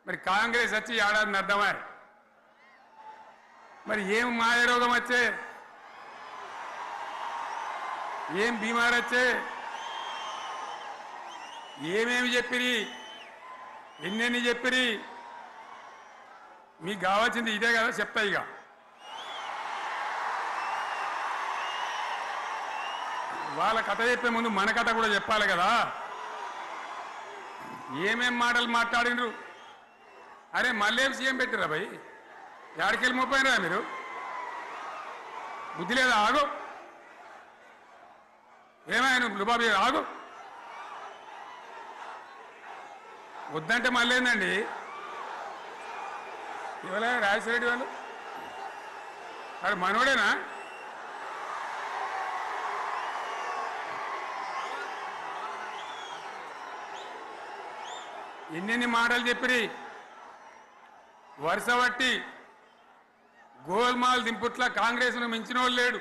మరి కాంగ్రెస్ వచ్చి ఏడాది అర్థమా మరి ఏం మాయరోగం వచ్చే ఏం బీమార్ వచ్చే ఏమేమి చెప్పిరి ఎన్నెన్ని చెప్పిరి మీకు కావాల్సింది ఇదే కదా చెప్తా ఇక వాళ్ళ కథ చెప్పే ముందు మన కథ కూడా చెప్పాలి కదా ఏమేం మాటలు మాట్లాడినరు అరే మళ్ళేం సీఎం పెట్టిరా భయ్ యాడికెళ్ళి మోపోయినరా మీరు బుద్ధి లేదా ఆగు ఏమైనా రుబాబు ఆగు వద్దంటే మళ్ళీ ఏందండి ఇవాళ రాజశేఖర వాళ్ళు అది మనోడేనా ఎన్నెన్ని మాటలు చెప్పిరి వరుస బట్టి గోల్మాల్ దింపుట్ల కాంగ్రెస్ను మించిన వాళ్ళు లేడు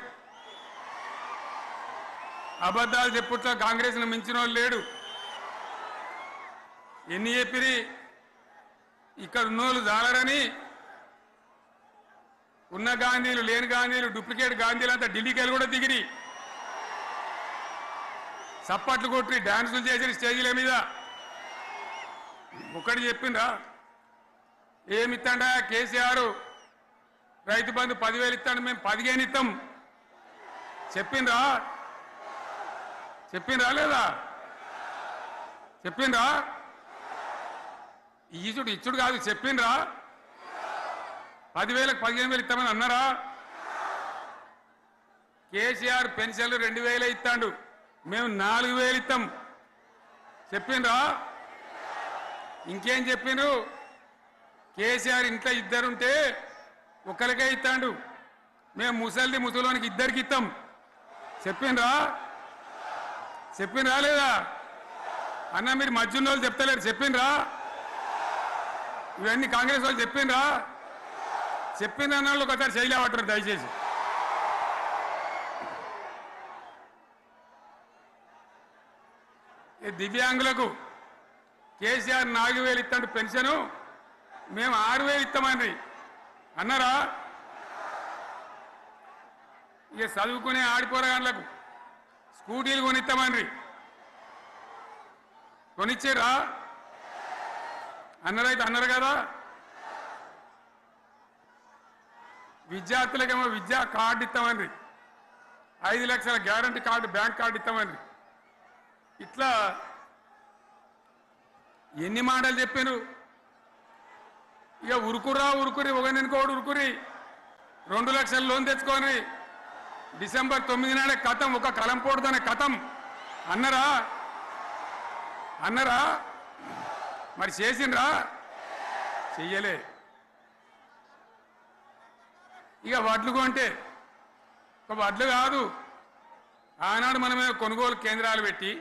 అబద్ధాలు చెప్పుట్ల కాంగ్రెస్ను మించిన వాళ్ళు లేడు ఎన్ని చెప్పిరి ఇక్కడ ఉన్నోళ్ళు జాలరని ఉన్న గాంధీలు లేని గాంధీలు డూప్లికేట్ గాంధీలు అంతా ఢిల్లీకి కూడా దిగిరి చప్పట్లు కొట్టి డాన్సులు చేసిన స్టేజీల మీద ఒకటి చెప్పిండ్రా ఏమిత్తాడా కేసీఆర్ రైతు బంధు 10,000 ఇస్తాడు మేము 15 ఇస్తాం చెప్పిండ్రా లేదా చెప్పిండ్రా ఇచ్చుడు కాదు చెప్పిండ్రా 10,000కు 15,000 ఇస్తామని అన్నారా కేసీఆర్ పెన్షన్లు 2,000 ఇస్తాడు మేము 4,000 ఇస్తాం చెప్పిండ్రా ఇంకేం చెప్పిండ్రు కేసీఆర్ ఇంట్లో ఇద్దరుంటే ఒకరికే ఇస్తాడు మేము ముసలోనికి ఇద్దరికి ఇస్తాం చెప్పిండ్రా లేదా అన్న మీరు మధ్యన్న వాళ్ళు చెప్తలేరు చెప్పిండ్రా ఇవన్నీ కాంగ్రెస్ వాళ్ళు చెప్పిండ్రా చెప్పిండ్రు అన్న వాళ్ళు ఒకసారి చేయలేవట్టారు దయచేసి దివ్యాంగులకు కేసీఆర్ 4,000 ఇస్తాడు పెన్షను మేము 6,000 ఇస్తామని అన్నారా ఇక చదువుకునే ఆడిపోరగాళ్ళకు స్కూటీలు కొనిస్తామని కొనిచ్చారా అన్నారైతే అన్నారు కదా విద్యార్థులకేమో విద్యా కార్డు ఇస్తామని 5 లక్షల గ్యారంటీ కార్డు బ్యాంక్ కార్డు ఇస్తామని ఇట్లా ఎన్ని మాటలు చెప్పారు ఇక ఉరుకురి ఒకరినికోడు ఉరుకురి 2 లక్షల లోన్ తెచ్చుకొని డిసెంబర్ 9 నాడే కథం ఒక కలంపోడుతోనే కథం అన్నరా మరి చేసిండ్రా చెయ్యలే ఇక వడ్లు కొంటే ఒక వడ్లు కాదు ఆనాడు మనమే కొనుగోలు కేంద్రాలు పెట్టి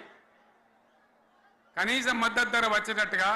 కనీసం మద్దతు ధర వచ్చేటట్టుగా